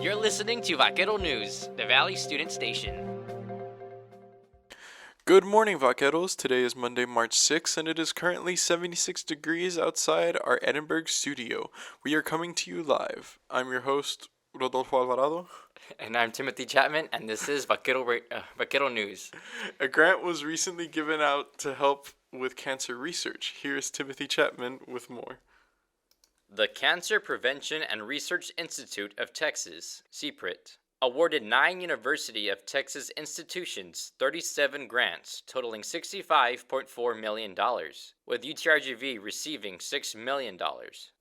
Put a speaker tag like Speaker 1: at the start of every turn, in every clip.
Speaker 1: You're listening to Vaquero News, the Valley Student Station.
Speaker 2: Good morning, Vaqueros. Today is Monday, March 6th, and it is currently 76 degrees outside our Edinburgh studio. We are coming to you live. I'm your host, Rodolfo Alvarado.
Speaker 1: And I'm Timothy Chapman, and this is Vaquero News.
Speaker 2: A grant was recently given out to help with cancer research. Here's Timothy Chapman with more.
Speaker 1: The Cancer Prevention and Research Institute of Texas, CPRIT, awarded 9 University of Texas institutions 37 grants totaling $65.4 million, with UTRGV receiving $6 million.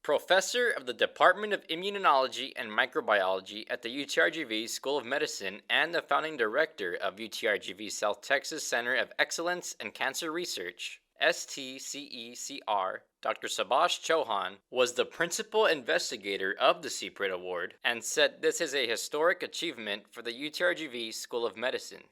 Speaker 1: Professor of the Department of Immunology and Microbiology at the UTRGV School of Medicine and the founding director of UTRGV South Texas Center of Excellence in Cancer Research, STCECR, Dr. Subhash Chauhan, was the principal investigator of the CPRIT Award and said this is a historic achievement for the UTRGV School of Medicine.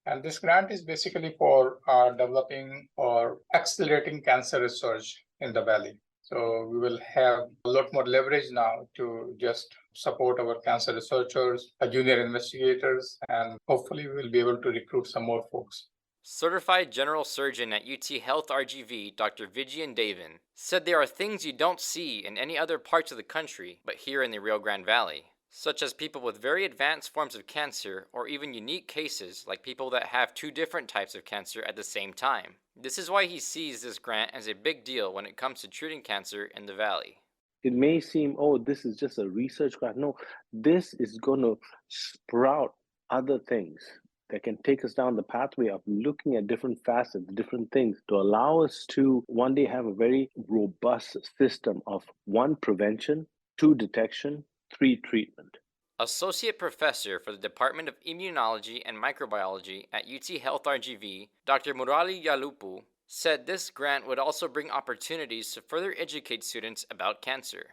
Speaker 3: And this grant is basically for developing or accelerating cancer research in the Valley. So we will have a lot more leverage now to just support our cancer researchers, junior investigators, and hopefully we'll be able to recruit some more folks.
Speaker 1: Certified General Surgeon at UT Health RGV, Dr. Vijayan Devan, said there are things you don't see in any other parts of the country, but here in the Rio Grande Valley, such as people with very advanced forms of cancer or even unique cases like people that have 2 different types of cancer at the same time. This is why he sees this grant as a big deal when it comes to treating cancer in the Valley.
Speaker 4: It may seem, this is just a research grant. No, this is going to sprout other things that can take us down the pathway of looking at different facets, different things to allow us to one day have a very robust system of 1, prevention, 2, detection, 3, treatment.
Speaker 1: Associate Professor for the Department of Immunology and Microbiology at UT Health RGV, Dr. Murali Yalupu, said this grant would also bring opportunities to further educate students about cancer.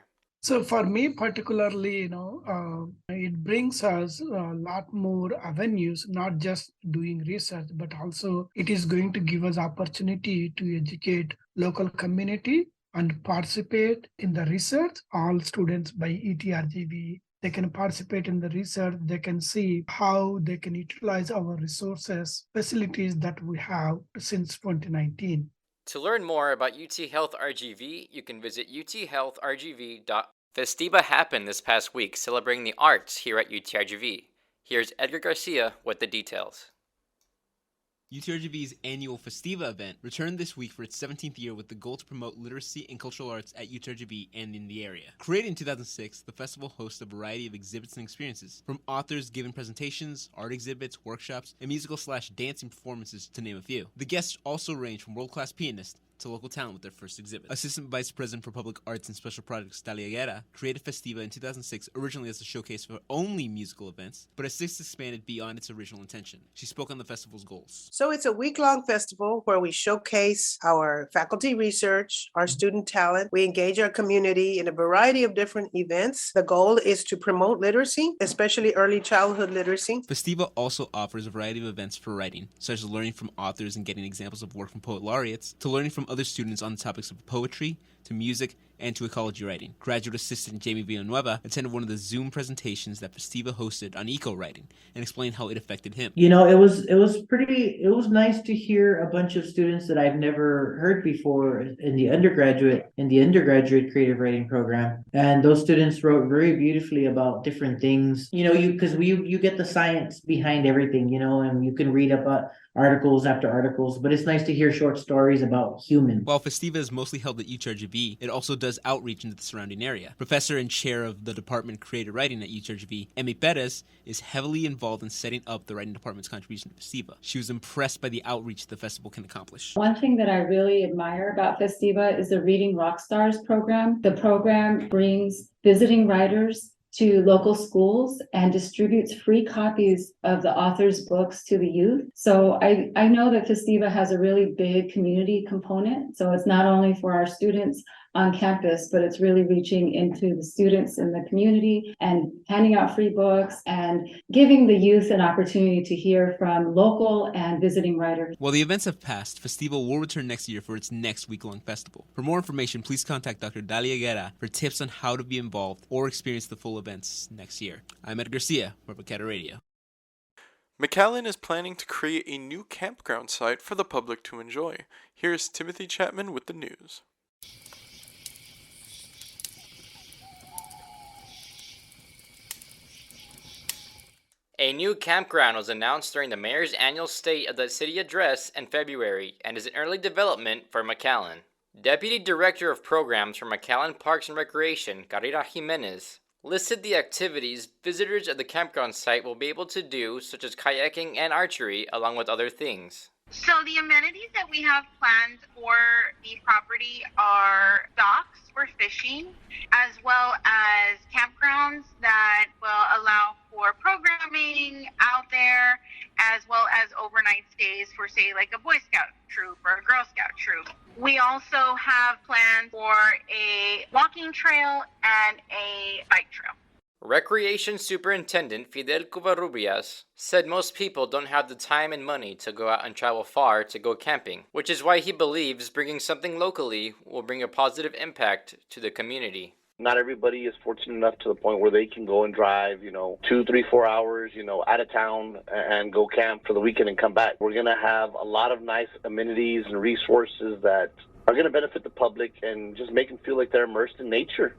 Speaker 5: So for me particularly, it brings us a lot more avenues, not just doing research, but also it is going to give us opportunity to educate local community and participate in the research. All students by ETRGV, they can participate in the research. They can see how they can utilize our resources, facilities that we have since 2019.
Speaker 1: To learn more about UT Health RGV, you can visit uthealthrgv.com. Festiva happened this past week, celebrating the arts here at UTRGV. Here's Edgar Garcia with the details.
Speaker 6: UTRGV's annual Festiva event returned this week for its 17th year with the goal to promote literacy and cultural arts at UTRGV and in the area. Created in 2006, the festival hosts a variety of exhibits and experiences, from authors giving presentations, art exhibits, workshops, and musical/dancing performances, to name a few. The guests also range from world-class pianists to local talent with their first exhibit. Assistant Vice President for Public Arts and Special Projects, Dalia Guerra, created Festiva in 2006 originally as a showcase for only musical events, but has since expanded beyond its original intention. She spoke on the festival's goals.
Speaker 7: So it's a week-long festival where we showcase our faculty research, our student talent. We engage our community in a variety of different events. The goal is to promote literacy, especially early childhood literacy.
Speaker 6: Festiva also offers a variety of events for writing, such as learning from authors and getting examples of work from poet laureates, to learning from other students on the topics of poetry, to music, and to ecology writing. Graduate Assistant Jamie Villanueva attended one of the Zoom presentations that Festiva hosted on eco-writing and explained how it affected him.
Speaker 8: It was nice to hear a bunch of students that I've never heard before in the undergraduate creative writing program. And those students wrote very beautifully about different things. You get the science behind everything, and you can read about articles after articles, but it's nice to hear short stories about humans.
Speaker 6: While Festiva is mostly held at UTRGV, it also does outreach into the surrounding area. Professor and chair of the Department of Creative Writing at UTRGV, Emmy Perez, is heavily involved in setting up the writing department's contribution to Festiva. She was impressed by the outreach the festival can accomplish.
Speaker 9: One thing that I really admire about Festiva is the Reading Rockstars program. The program brings visiting writers to local schools and distributes free copies of the author's books to the youth. So I know that Festiva has a really big community component. So it's not only for our students, on campus, but it's really reaching into the students in the community and handing out free books and giving the youth an opportunity to hear from local and visiting writers.
Speaker 6: While the events have passed, Festival will return next year for its next week-long festival. For more information, please contact Dr. Dalia Guerra for tips on how to be involved or experience the full events next year. I'm Ed Garcia for Vaquero Radio.
Speaker 2: McAllen is planning to create a new campground site for the public to enjoy. Here's Timothy Chapman with the news.
Speaker 1: A new campground was announced during the mayor's annual State of the City address in February and is in early development for McAllen. Deputy Director of Programs for McAllen Parks and Recreation, Carrera Jimenez, listed the activities visitors at the campground site will be able to do, such as kayaking and archery, along with other things.
Speaker 10: So the amenities that we have planned for the property are docks for fishing, as well as campgrounds that will allow for programming out there, as well as overnight stays for, say, like a Boy Scout troop or a Girl Scout troop. We also have plans for a walking trail and a bike trail.
Speaker 1: Recreation Superintendent Fidel Covarrubias said most people don't have the time and money to go out and travel far to go camping, which is why he believes bringing something locally will bring a positive impact to the community.
Speaker 11: Not everybody is fortunate enough to the point where they can go and drive, 2, 3, 4 hours, out of town and go camp for the weekend and come back. We're going to have a lot of nice amenities and resources that are going to benefit the public and just make them feel like they're immersed in nature.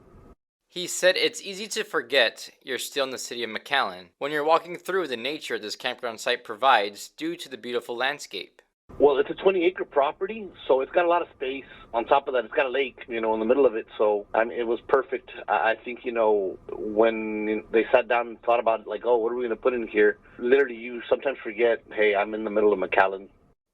Speaker 1: He said it's easy to forget you're still in the city of McAllen when you're walking through the nature this campground site provides due to the beautiful landscape.
Speaker 11: Well, it's a 20-acre property, so it's got a lot of space. On top of that, it's got a lake, in the middle of it. So, it was perfect. I think, when they sat down and thought about it, like, what are we going to put in here? Literally, you sometimes forget, hey, I'm in the middle of McAllen.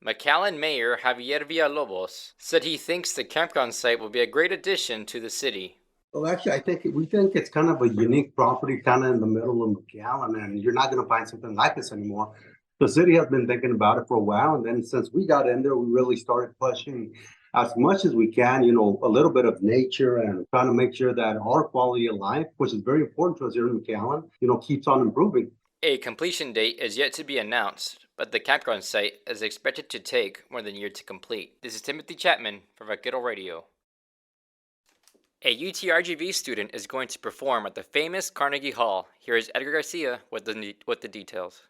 Speaker 1: McAllen Mayor Javier Villalobos said he thinks the campground site will be a great addition to the city.
Speaker 12: Well, actually, we think it's kind of a unique property, kind of in the middle of McAllen, and you're not going to find something like this anymore. The city has been thinking about it for a while, and then since we got in there, we really started pushing as much as we can, a little bit of nature and trying to make sure that our quality of life, which is very important to us here in McAllen, keeps on improving.
Speaker 1: A completion date is yet to be announced, but the campground site is expected to take more than a year to complete. This is Timothy Chapman for Vaquero Radio. A UTRGV student is going to perform at the famous Carnegie Hall. Here is Edgar Garcia with the details.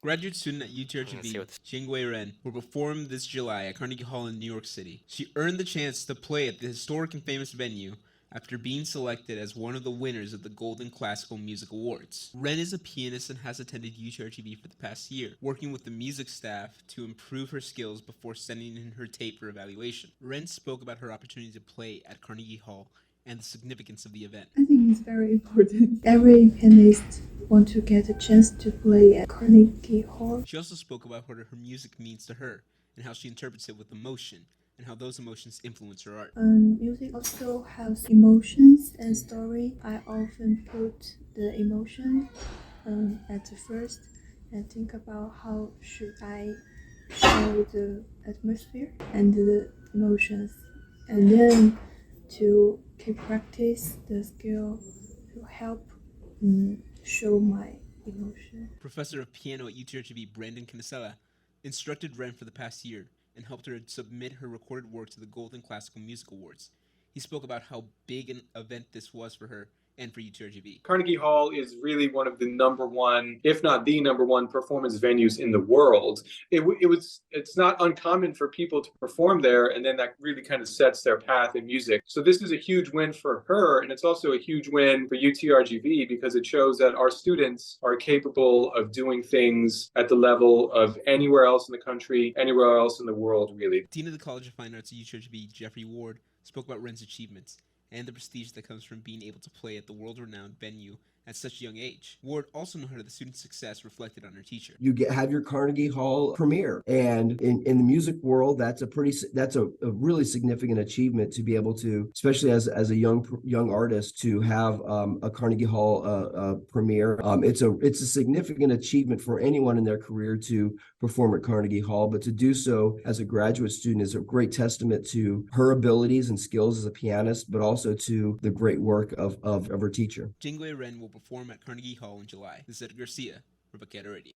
Speaker 6: Graduate student at UTRGV, Jingwei Ren, will perform this July at Carnegie Hall in New York City. She earned the chance to play at the historic and famous venue after being selected as one of the winners of the Golden Classical Music Awards. Ren is a pianist and has attended UTRGV for the past year, working with the music staff to improve her skills before sending in her tape for evaluation. Ren spoke about her opportunity to play at Carnegie Hall and the significance of the event.
Speaker 13: I think it's very important. Every pianist wants to get a chance to play at Carnegie Hall.
Speaker 6: She also spoke about what her music means to her and how she interprets it with emotion, and how those emotions influence her art.
Speaker 13: Music also has emotions and story. I often put the emotion at the first and think about how should I show the atmosphere and the emotions, and then to keep practice the skill to help show my emotion.
Speaker 6: Professor of piano at UTRGV, Brandon Kinsella, instructed Ren for the past year and helped her submit her recorded work to the Golden Classical Music Awards. He spoke about how big an event this was for her and for UTRGV.
Speaker 14: Carnegie Hall is really one of the number one, if not the number one, performance venues in the world. It's not uncommon for people to perform there, and then that really kind of sets their path in music. So this is a huge win for her, and it's also a huge win for UTRGV because it shows that our students are capable of doing things at the level of anywhere else in the country, anywhere else in the world, really.
Speaker 6: Dean of the College of Fine Arts at UTRGV, Jeffrey Ward, spoke about Ren's achievements and the prestige that comes from being able to play at the world-renowned venue at such a young age. Ward also noted the student's success reflected on her teacher.
Speaker 15: You have your Carnegie Hall premiere, and in the music world, that's a really significant achievement to be able to, especially as a young artist, to have a Carnegie Hall premiere. It's a significant achievement for anyone in their career to perform at Carnegie Hall, but to do so as a graduate student is a great testament to her abilities and skills as a pianist, but also to the great work of her teacher.
Speaker 6: Jingwei Ren will perform at Carnegie Hall in July. This is Ed Garcia for Vaquero Radio.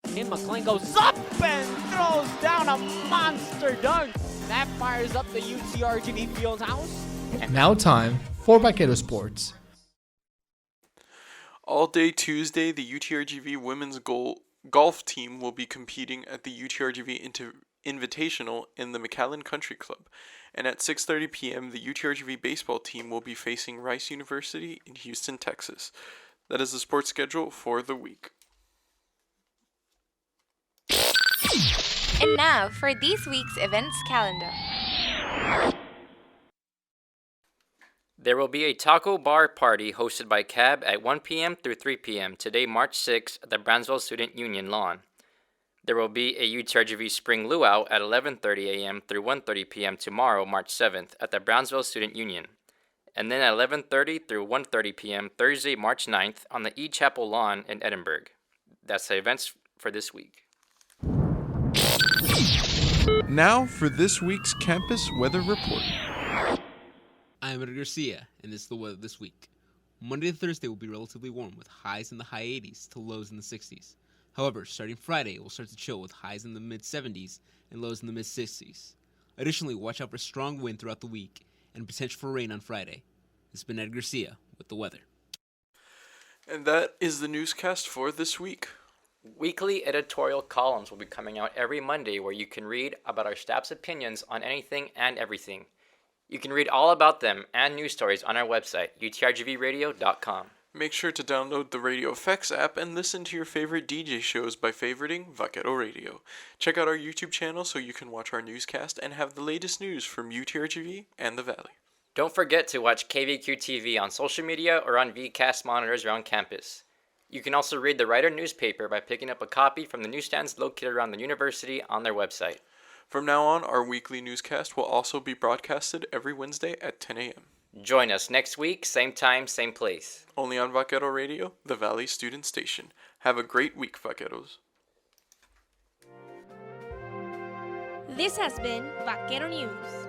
Speaker 16: And McLean goes up and throws down a monster dunk. That fires up the UTRGV field house.
Speaker 17: And now time for Vaquero Sports.
Speaker 2: All day Tuesday, the UTRGV women's golf team will be competing at the UTRGV Invitational in the McAllen Country Club. And at 6:30 p.m., the UTRGV baseball team will be facing Rice University in Houston, Texas. That is the sports schedule for the week.
Speaker 18: And now for this week's events calendar.
Speaker 1: There will be a taco bar party hosted by CAB at 1 p.m. through 3 p.m. today, March 6th, at the Brownsville Student Union lawn. There will be a UTRGV Spring Luau at 11:30 a.m. through 1:30 p.m. tomorrow, March 7th, at the Brownsville Student Union. And then at 11:30 through 1:30 p.m. Thursday, March 9th, on the E Chapel lawn in Edinburgh. That's the events for this week.
Speaker 2: Now for this week's campus weather report.
Speaker 6: I'm Ed Garcia, and this is the weather this week. Monday to Thursday will be relatively warm, with highs in the high 80s to lows in the 60s. However, starting Friday, it will start to chill with highs in the mid-70s and lows in the mid-60s. Additionally, watch out for strong wind throughout the week and potential for rain on Friday. This has been Ed Garcia with the weather.
Speaker 2: And that is the newscast for this week.
Speaker 1: Weekly editorial columns will be coming out every Monday where you can read about our staff's opinions on anything and everything. You can read all about them and news stories on our website, utrgvradio.com.
Speaker 2: Make sure to download the Radio Effects app and listen to your favorite DJ shows by favoriting Vaquero Radio. Check out our YouTube channel so you can watch our newscast and have the latest news from UTRGV and the Valley.
Speaker 1: Don't forget to watch KVQ TV on social media or on VCast monitors around campus. You can also read the Writer newspaper by picking up a copy from the newsstands located around the university on their website.
Speaker 2: From now on, our weekly newscast will also be broadcasted every Wednesday at 10 a.m.
Speaker 1: Join us next week, same time, same place.
Speaker 2: Only on Vaquero Radio, the Valley Student Station. Have a great week, Vaqueros.
Speaker 18: This has been Vaquero News.